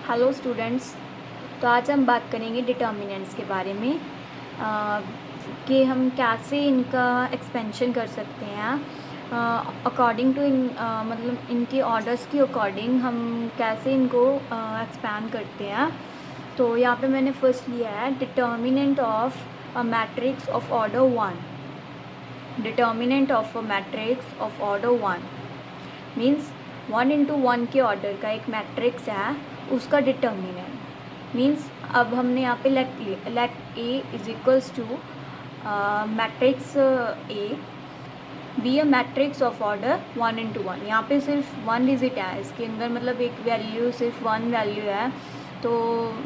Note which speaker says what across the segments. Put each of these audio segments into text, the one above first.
Speaker 1: Hello students. तो आज हम बात करेंगे डिटर्मिनेंट्स के बारे में, कि हम कैसे इनका एक्सपेंशन कर सकते हैं अकॉर्डिंग टू मतलब इनके ऑर्डर्स की अकॉर्डिंग हम कैसे इनको एक्सपैंड करते हैं। तो यहाँ पे मैंने फर्स्ट लिया है determinant of a matrix of order 1। Determinant of a matrix of order 1 means 1 into 1 के ऑर्डर का एक मैट्रिक्स है, उसका डिटर्मिनेंट मीन्स अब हमने यहाँ पे let A is equals to matrix A be a matrix of order 1 into 1। यहाँ पे सिर्फ 1 डिजिट है इसके अंदर, मतलब एक वैल्यू सिर्फ 1 वैल्यू है, तो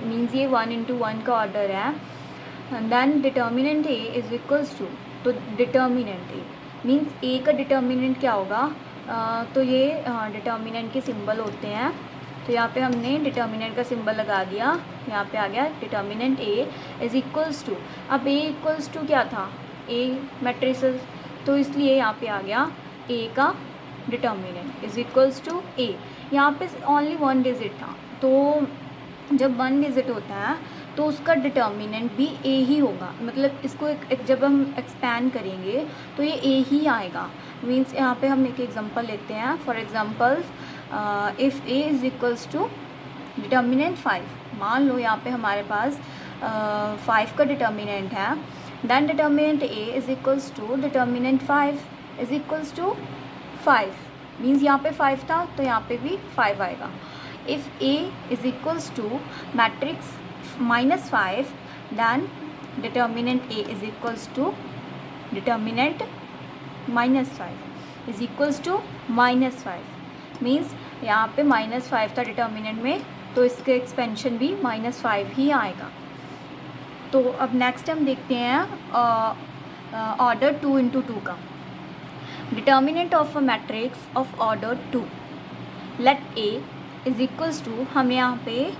Speaker 1: मीन्स ये 1 इंटू 1 का ऑर्डर है। Then determinant A is equals to, तो डिटर्मिनेंट ए मीन्स ए का डिटर्मिनेंट क्या होगा, तो ये डिटर्मिनेंट के सिंबल होते हैं। तो यहाँ पे हमने डिटर्मिनेंट का सिंबल लगा दिया, यहाँ पे आ गया determinant A is equals to. अब ए इक्वल्स टू क्या था, ए मैट्रिसेस, तो इसलिए यहाँ पे आ गया ए का डिटर्मिनेंट इज इक्वल्स टू ए। यहाँ पे ओनली 1 डिजिट था, तो जब 1 डिजिट होता है तो उसका डिटर्मिनेंट भी ए ही होगा, मतलब इसको जब हम एक्सपैंड करेंगे तो ये ए ही आएगा। मीन्स यहाँ पे हम एक एग्जांपल लेते हैं। For example if A is equals to determinant 5, मान लो यहाँ पे हमारे पास 5 का डिटर्मिनेंट है। Then determinant A is equals to determinant 5 is equals to 5, means यहाँ पे 5 था तो यहाँ पे भी 5 आएगा। If A is equals to matrix -5, then determinant A is equals to determinant -5 is equals to -5, means यहाँ पे -5 था डिटर्मिनेंट में, तो इसके एक्सपेंशन भी -5 ही आएगा। तो अब नेक्स्ट हम देखते हैं ऑर्डर 2 इंटू 2 का। Determinant of a matrix of order 2 let A is equals to, हम यहाँ पे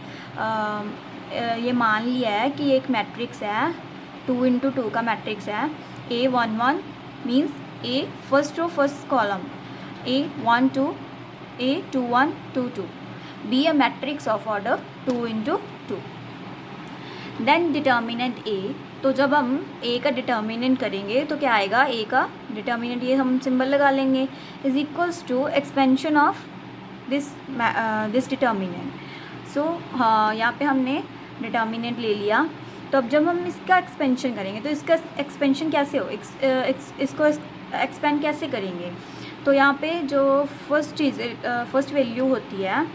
Speaker 1: ये मान लिया है कि एक मैट्रिक्स है 2 इंटू 2 का मैट्रिक्स है। A11 means A first row first column, A12 A21 22 be a matrix of order 2 into 2। Then determinant A, तो जब हम ए का डिटर्मिनेंट करेंगे तो क्या आएगा, ए का डिटर्मिनेंट ये हम सिंबल लगा लेंगे is equals to expansion of this determinant. So यहाँ पे हमने डिटर्मिनेंट ले लिया। तो अब जब हम इसका एक्सपेंशन करेंगे तो इसका एक्सपेंशन कैसे हो, इसको एक्सपेंड कैसे करेंगे। तो यहाँ पे जो फर्स्ट वैल्यू होती है,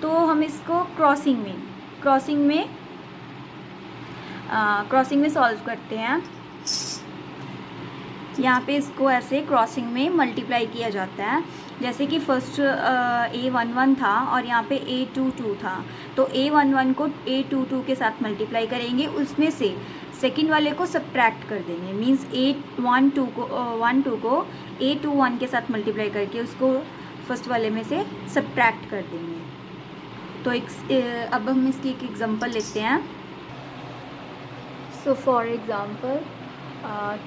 Speaker 1: तो हम इसको क्रॉसिंग में सॉल्व करते हैं। यहाँ पे इसको ऐसे क्रॉसिंग में मल्टीप्लाई किया जाता है, जैसे कि फर्स्ट A11 था और यहाँ पे A22 था, तो A11 को A22 के साथ मल्टीप्लाई करेंगे, उसमें से सेकंड वाले को सब्ट्रैक्ट कर देंगे, मींस A12 को A21 के साथ मल्टीप्लाई करके उसको फर्स्ट वाले में से सब्ट्रैक्ट कर देंगे। तो अब हम इसकी एक एग्जांपल लेते हैं। सो फॉर एग्ज़ाम्पल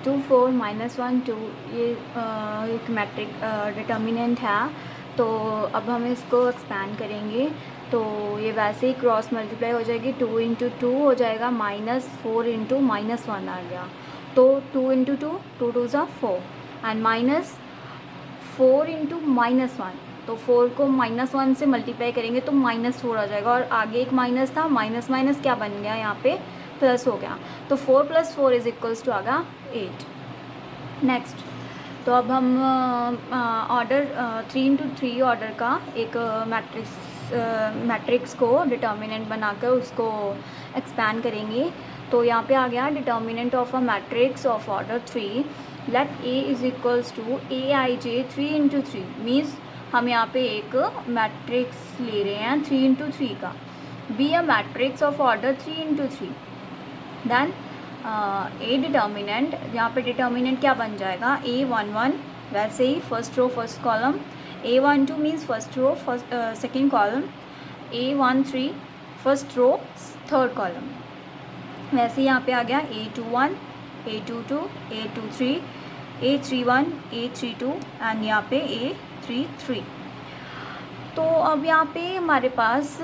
Speaker 1: 2 4 -1 2 ये एक मैट्रिक डिटर्मिनेंट है। तो अब हम इसको एक्सपैंड करेंगे तो ये वैसे ही क्रॉस मल्टीप्लाई हो जाएगी, 2 इंटू 2 हो जाएगा, -4 इंटू -1 आ गया। तो 2 इंटू 2 2 2 ज़ा 4 एंड -4 इंटू -1, तो 4 को -1 से मल्टीप्लाई करेंगे तो -4 आ जाएगा, और आगे एक माइनस था, माइनस माइनस क्या बन गया यहाँ पे, प्लस हो गया। तो 4 + 4 इज इक्वल्स टू आ गया 8। नेक्स्ट, तो अब हम ऑर्डर 3 इंटू 3 ऑर्डर का एक मैट्रिक्स को डिटर्मिनेंट बनाकर उसको एक्सपैंड करेंगे। तो यहाँ पे आ गया determinant of a matrix of order 3 let A is equals to AIJ 3 into 3, means हम यहाँ पे एक मैट्रिक्स ले रहे हैं 3 इंटू 3 का, be a matrix of order 3 into 3। Then A determinant, यहाँ पे डिटर्मिनेंट क्या बन जाएगा, A11 वैसे ही first row first column, A12 means first row first second column, A13 first row third column, वैसे ही यहाँ पे आ गया A21 A22 A23 A31 A32 and यहाँ पे A33। तो अब यहाँ पे हमारे पास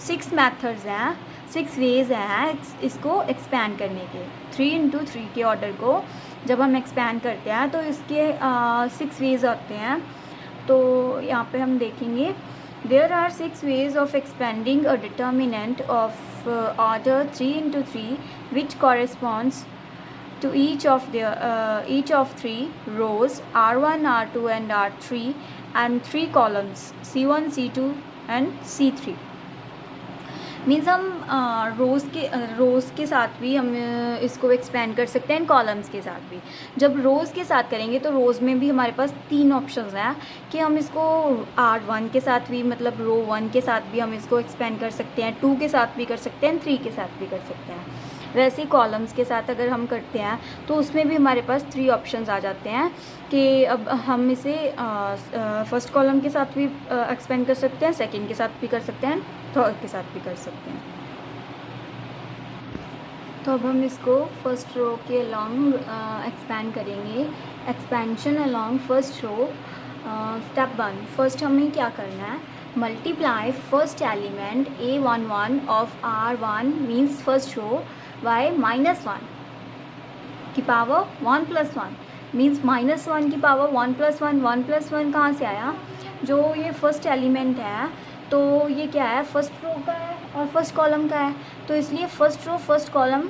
Speaker 1: 6 मेथड्स हैं, 6 वेज़ हैं इसको एक्सपैंड करने के। 3 × 3 के ऑर्डर को जब हम एक्सपैंड करते हैं तो इसके 6 वेज़ होते हैं। तो यहाँ पे हम देखेंगे there are 6 ways of expanding a determinant of order 3 × 3 which corresponds to each of 3 rows R1, R2 and R3 and 3 columns C1, C2 and C3। Means हम रोज़ के साथ भी हम इसको एक्सपेंड कर सकते हैं, कॉलम्स के साथ भी। जब रोज़ के साथ करेंगे तो रोज़ में भी हमारे पास 3 ऑप्शंस हैं कि हम इसको R1 के साथ भी, मतलब रो 1 के साथ भी हम इसको एक्सपेंड कर सकते हैं, 2 के साथ भी कर सकते हैं, 3 के साथ भी कर सकते हैं। वैसे ही कॉलम्स के साथ अगर हम करते हैं तो उसमें भी हमारे पास 3 ऑप्शंस आ जाते हैं कि अब हम इसे फर्स्ट कॉलम के साथ भी एक्सपेंड कर सकते हैं, सेकंड के साथ भी कर सकते हैं, थर्ड के साथ भी कर सकते हैं। तो अब हम इसको फर्स्ट रो के अलॉन्ग एक्सपैंड करेंगे। Expansion along first row. Step 1, first हमें क्या करना है, multiply first element A11 of R1 means first row by -1 की पावर 1 + 1 मीन्स -1 की पावर 1 + 1। 1 + 1 कहाँ से आया, जो ये फर्स्ट एलिमेंट है तो ये क्या है, फर्स्ट रो का है और फर्स्ट कॉलम का है, तो इसलिए फर्स्ट रो फर्स्ट कॉलम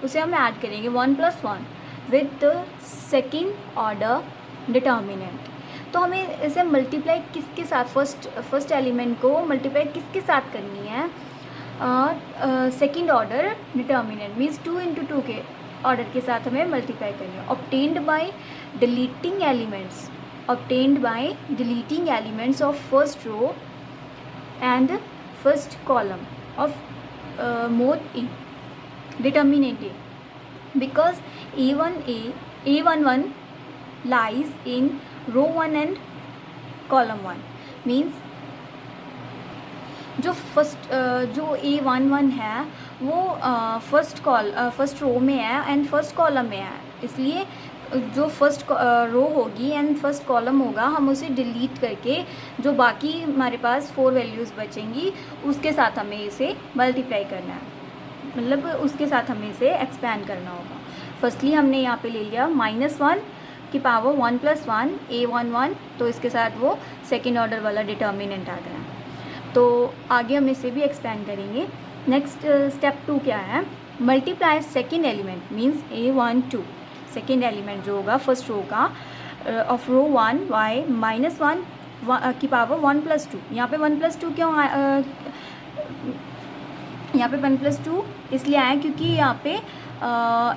Speaker 1: उसे हम ऐड करेंगे 1 + 1 with the second order determinant. तो हमें इसे मल्टीप्लाई किसके साथ, फर्स्ट एलिमेंट को मल्टीप्लाई किसके साथ करनी है, सेकेंड ऑर्डर डिटर्मिनेंट मीन्स 2 × 2 के ऑर्डर के साथ हमें मल्टीप्लाई करनी है। Obtained by deleting elements of first row and first column of mode A, determinant A, because A11 lies in row 1 and column 1 means जो A11 है वो फर्स्ट रो में है एंड फर्स्ट कॉलम में है, इसलिए जो फर्स्ट रो होगी एंड फर्स्ट कॉलम होगा हम उसे डिलीट करके जो बाकी हमारे पास 4 वैल्यूज़ बचेंगी उसके साथ हमें इसे मल्टीप्लाई करना है, मतलब उसके साथ हमें इसे एक्सपैंड करना होगा। फर्स्टली हमने यहाँ पे ले लिया -1 की पावर 1 + 1 A11, तो इसके साथ वो सेकेंड ऑर्डर वाला डिटर्मिनेंट आ गया। तो आगे हम इसे भी एक्सपैंड करेंगे। नेक्स्ट स्टेप 2 क्या है, multiply second element means A12, second element जो होगा फर्स्ट रो का ऑफ रो 1 बाय -1 की पावर 1 + 2। यहाँ पे 1 + 2 क्यों यहाँ पे 1 + 2 इसलिए आया क्योंकि यहाँ पे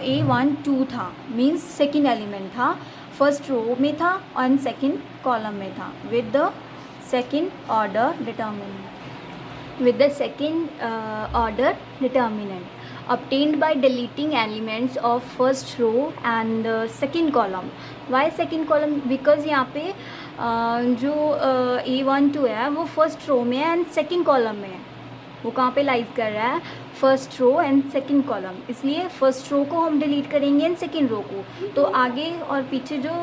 Speaker 1: A12 था, मीन्स सेकेंड एलिमेंट था, फर्स्ट रो में था और सेकेंड कॉलम में था with the second order determinant obtained by deleting elements of first row and second column। why second column, because यहाँ पे जो A12 है वो फर्स्ट रो में है एंड सेकेंड कॉलम में है, वो कहाँ पे लाइज कर रहा है, first row and second column, इसलिए फर्स्ट रो को हम डिलीट करेंगे एंड सेकेंड रो को, तो आगे और पीछे जो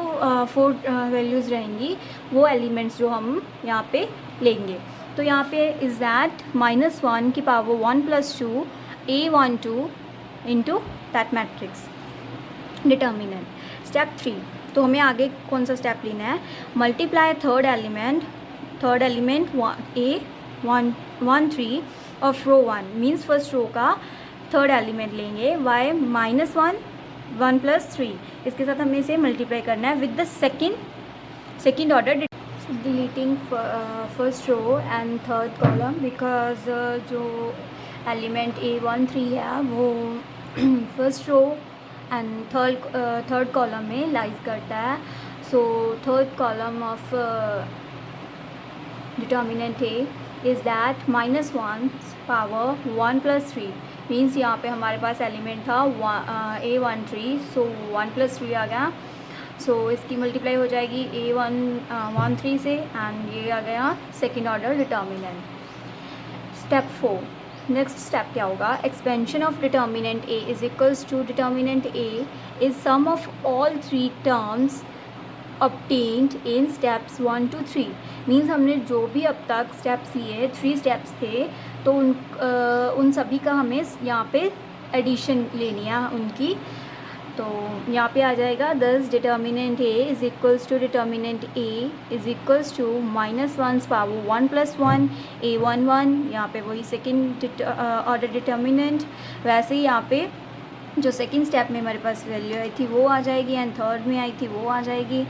Speaker 1: 4 वैल्यूज़ रहेंगी वो एलिमेंट्स जो हम यहाँ पे लेंगे। तो यहाँ पे इज़ दैट -1 की power 1 + 2 A12 into that matrix determinant। Step 3, तो हमें आगे कौन सा स्टेप लेना है, multiply third element A13 of row 1 means first row का थर्ड एलिमेंट लेंगे बाय -1 1 + 3, इसके साथ हमें इसे मल्टीप्लाई करना है with the second order deleting first row and third column, because जो एलिमेंट A13 है वो first row and third column में लाइज करता है। So third column of determinant A is that -1 power 1 + 3 means यहाँ पे हमारे पास एलिमेंट था A13, सो 1 + 3 आ गया, सो इसकी मल्टीप्लाई हो जाएगी A13 से एंड ये आ गया second order determinant. Step 4, next step क्या होगा, expansion of determinant A is equals to determinant A is sum of all 3 terms obtained in steps 1 to 3 मीन्स हमने जो भी अब तक स्टेप्स लिए 3 स्टेप्स थे तो उन सभी का हमें यहाँ पे एडिशन लेनी है उनकी। तो यहाँ पे आ जाएगा 10 determinant A is equals to determinant A is equals to -1 power 1 + 1 a11 यहाँ पे वही सेकेंड ऑर्डर डिटर्मिनेंट। वैसे ही यहाँ पे जो सेकंड स्टेप में हमारे पास वैल्यू आई थी वो आ जाएगी एंड थर्ड में आई थी वो आ जाएगी।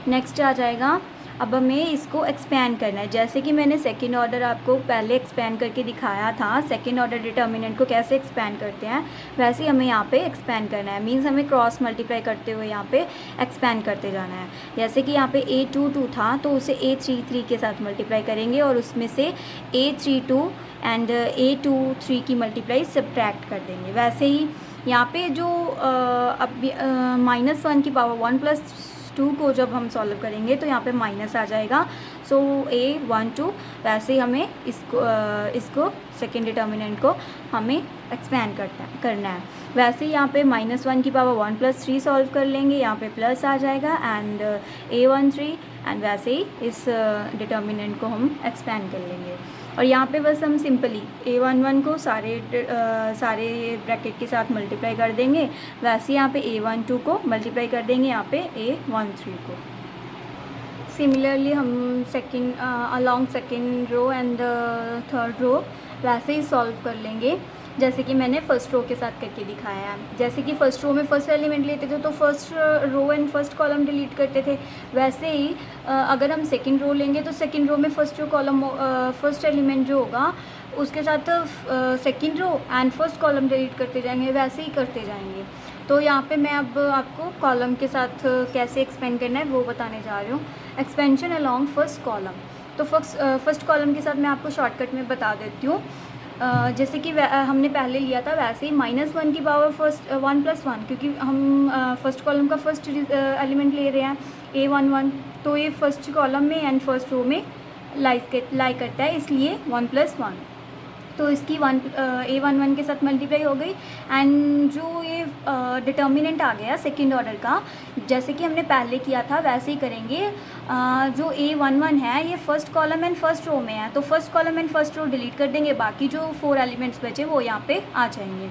Speaker 1: नेक्स्ट आ जाएगा अब हमें इसको एक्सपेंड करना है, जैसे कि मैंने सेकंड ऑर्डर आपको पहले एक्सपेंड करके दिखाया था, सेकंड ऑर्डर डिटर्मिनेंट को कैसे एक्सपेंड करते हैं वैसे ही हमें यहाँ पे एक्सपेंड करना है। मींस हमें क्रॉस मल्टीप्लाई करते हुए यहाँ पे एक्सपेंड करते जाना है। जैसे कि यहाँ पे a22 था तो उसे a33 के साथ मल्टीप्लाई करेंगे और उसमें से a32 एंड a23 की मल्टीप्लाई सब्ट्रैक्ट कर देंगे। वैसे ही यहाँ पे जो अब -1 की पावर 1 + 2 को जब हम सॉल्व करेंगे तो यहाँ पे माइनस आ जाएगा। सो a12 वैसे ही हमें इसको सेकेंड डिटर्मिनेंट को हमें एक्सपेंड करना है। वैसे ही यहाँ पे -1 की पावर 1 + 3 सॉल्व कर लेंगे, यहाँ पे प्लस आ जाएगा एंड a13 एंड वैसे ही इस डिटर्मिनेंट को हम एक्सपेंड कर लेंगे। और यहाँ पे बस हम सिंपली a11 को सारे ब्रैकेट के साथ मल्टीप्लाई कर देंगे, वैसे यहाँ पे a12 को मल्टीप्लाई कर देंगे यहाँ पे a13 को। सिमिलरली हम second along second row and third row वैसे ही सॉल्व कर लेंगे जैसे कि मैंने फर्स्ट रो के साथ करके दिखाया है। जैसे कि फर्स्ट रो में फर्स्ट एलिमेंट लेते थे तो first row and first column delete करते थे, वैसे ही अगर हम सेकंड रो लेंगे तो सेकंड रो में first row column first element जो होगा उसके साथ second row and first column delete करते जाएंगे, वैसे ही करते जाएंगे। तो यहाँ पे मैं अब आपको कॉलम के साथ कैसे एक्सपेंड करना है वो बताने जा रही हूँ। एक्सपेंशन अलोंग फर्स्ट कॉलम, तो फर्स्ट कॉलम के साथ मैं आपको शॉर्टकट में बता देती हूँ। जैसे कि हमने पहले लिया था वैसे ही -1 की पावर 1 + 1 क्योंकि हम फर्स्ट कॉलम का फर्स्ट एलिमेंट ले रहे हैं a11 तो ये फर्स्ट कॉलम में एंड फर्स्ट रो में लाई करता है, इसलिए 1 + 1 तो इसकी a11 के साथ मल्टीप्लाई हो गई। एंड जो ये डिटर्मिनेंट आ गया सेकंड ऑर्डर का, जैसे कि हमने पहले किया था वैसे ही करेंगे। जो a11 है ये first column and first row में है तो first column and first row delete कर देंगे, बाकी जो 4 एलिमेंट्स बचे वो यहाँ पे आ जाएंगे।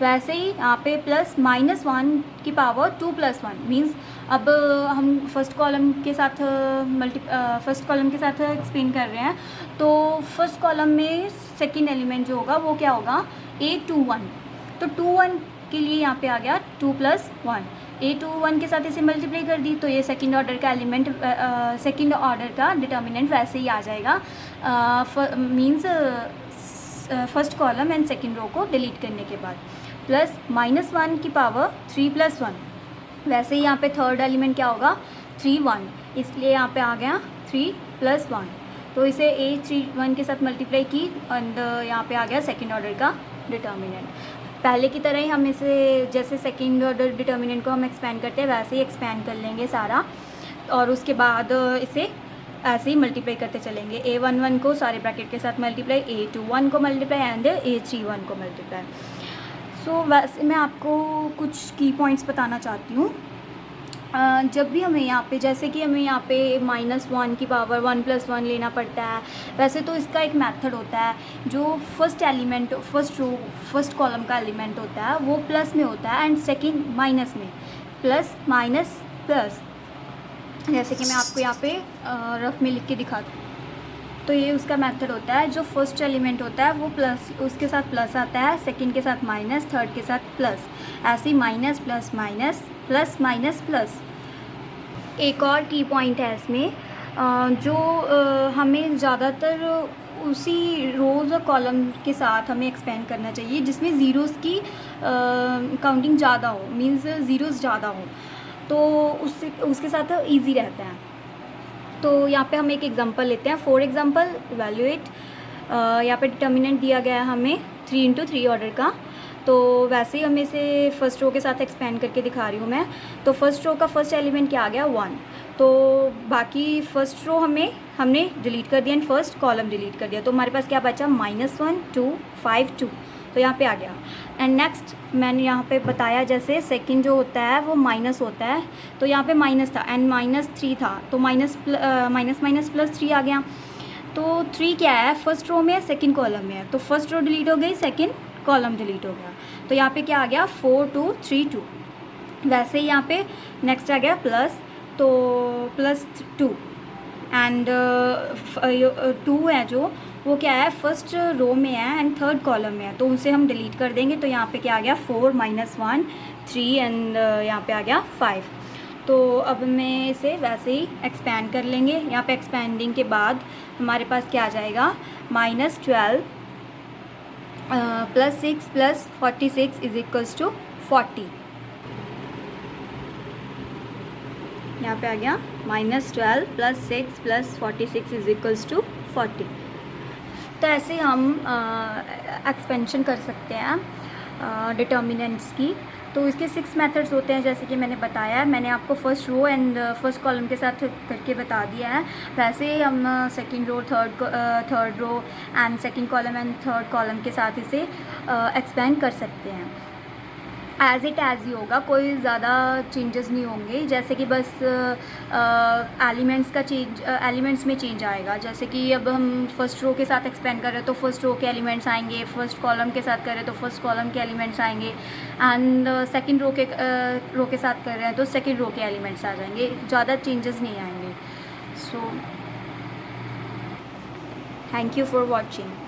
Speaker 1: वैसे ही यहाँ पे प्लस -1 की पावर 2 + 1 मीन्स अब हम फर्स्ट कॉलम के साथ एक्सपेंड कर रहे हैं तो फर्स्ट कॉलम में सेकंड एलिमेंट जो होगा वो क्या होगा a21 तो 21 के लिए यहाँ पे आ गया 2 + 1 a21 के साथ इसे मल्टीप्लाई कर दी तो ये सेकंड ऑर्डर का एलिमेंट सेकंड ऑर्डर का डिटर्मिनेंट वैसे ही आ जाएगा। Means first column and second row को डिलीट करने के बाद प्लस -1 की पावर 3 + 1 वैसे ही यहाँ पे थर्ड एलिमेंट क्या होगा 31 इसलिए यहाँ पे आ गया 3 + 1 तो इसे a31 के साथ मल्टीप्लाई की एंड यहाँ पे आ गया सेकंड ऑर्डर का डिटर्मिनेंट। पहले की तरह ही हम इसे जैसे सेकंड ऑर्डर डिटर्मिनेंट को हम एक्सपेंड करते हैं वैसे ही एक्सपेंड कर लेंगे सारा और उसके बाद इसे ऐसे ही मल्टीप्लाई करते चलेंगे। a11 को सारे ब्रैकेट के साथ मल्टीप्लाई, a21 को मल्टीप्लाई एंड a31 को मल्टीप्लाई। सो वैसे मैं आपको कुछ की पॉइंट्स बताना चाहती हूँ। जब भी हमें यहाँ पे जैसे कि हमें यहाँ पे -1 की पावर 1 + 1 लेना पड़ता है, वैसे तो इसका एक मेथड होता है जो first element first row first column का एलिमेंट होता है वो प्लस में होता है एंड सेकंड माइनस में, प्लस माइनस प्लस। जैसे कि मैं आपको यहाँ पे रफ में लिख के दिखाती हूँ तो ये उसका मेथड होता है। जो फर्स्ट एलिमेंट होता है वो प्लस उसके साथ प्लस आता है, सेकंड के साथ माइनस, थर्ड के साथ प्लस, ऐसे ही minus plus minus plus minus plus. एक और की पॉइंट है इसमें जो हमें ज़्यादातर उसी रोज़ और कॉलम के साथ हमें एक्सपेंड करना चाहिए जिसमें ज़ीरोज़ की काउंटिंग ज़्यादा हो, मीन्स ज़ीरोज़ ज़्यादा हो तो उसके साथ ईजी रहता है। तो यहाँ पे हम एक एग्जांपल लेते हैं। फॉर एग्जांपल इवैल्यूएट, यहाँ पे डिटर्मिनेंट दिया गया है हमें 3 × 3 ऑर्डर का, तो वैसे ही हमें इसे फर्स्ट रो के साथ एक्सपेंड करके दिखा रही हूँ मैं। तो फर्स्ट रो का फर्स्ट एलिमेंट क्या आ गया 1, तो बाकी फर्स्ट रो हमने डिलीट कर दिया एंड फर्स्ट कॉलम डिलीट कर दिया तो हमारे पास क्या बचा -1 2 5 2 तो यहाँ पे आ गया। एंड नेक्स्ट मैंने यहाँ पे बताया जैसे सेकंड जो होता है वो माइनस होता है, तो यहाँ पे माइनस था एंड -3 था, तो माइनस माइनस प्लस 3 आ गया। तो 3 क्या है, फर्स्ट रो में है, सेकंड कॉलम में है, तो फर्स्ट रो डिलीट हो गई, सेकंड कॉलम डिलीट हो गया। तो यहाँ पे क्या आ गया 4 2 3 2। वैसे ही यहाँ पे नेक्स्ट आ गया प्लस, तो +2 एंड 2 है जो वो क्या है फर्स्ट रो में है एंड थर्ड कॉलम में है, तो उसे हम डिलीट कर देंगे। तो यहाँ पे क्या आ गया 4 -1 3 एंड यहाँ पे आ गया 5। तो अब मैं इसे वैसे ही एक्सपेंड कर लेंगे। यहाँ पे एक्सपेंडिंग के बाद हमारे पास क्या आ जाएगा -12 +6 +46 = 40। यहाँ पे आ गया -12 +6 +46 = 40। तो ऐसे हम एक्सपेंशन कर सकते हैं डिटर्मिनेंट्स की। तो इसके 6 मेथड्स होते हैं, जैसे कि मैंने बताया है। मैंने आपको first row and first column के साथ करके बता दिया है। वैसे ही हम second row, third row and second column and third column के साथ इसे एक्सपेंड कर सकते हैं। एज इट एज ही होगा, कोई ज़्यादा चेंजेस नहीं होंगे। जैसे कि बस एलिमेंट्स में चेंज आएगा। जैसे कि अब हम फर्स्ट रो के साथ एक्सपेंड कर रहे हैं तो फर्स्ट रो के एलिमेंट्स आएंगे, फर्स्ट कॉलम के साथ कर रहे हैं तो फर्स्ट कॉलम के एलिमेंट्स आएंगे, एंड सेकंड रो के साथ कर रहे हैं तो सेकंड रो के एलिमेंट्स आ जाएंगे, ज़्यादा चेंजेस नहीं आएंगे। So thank you for watching.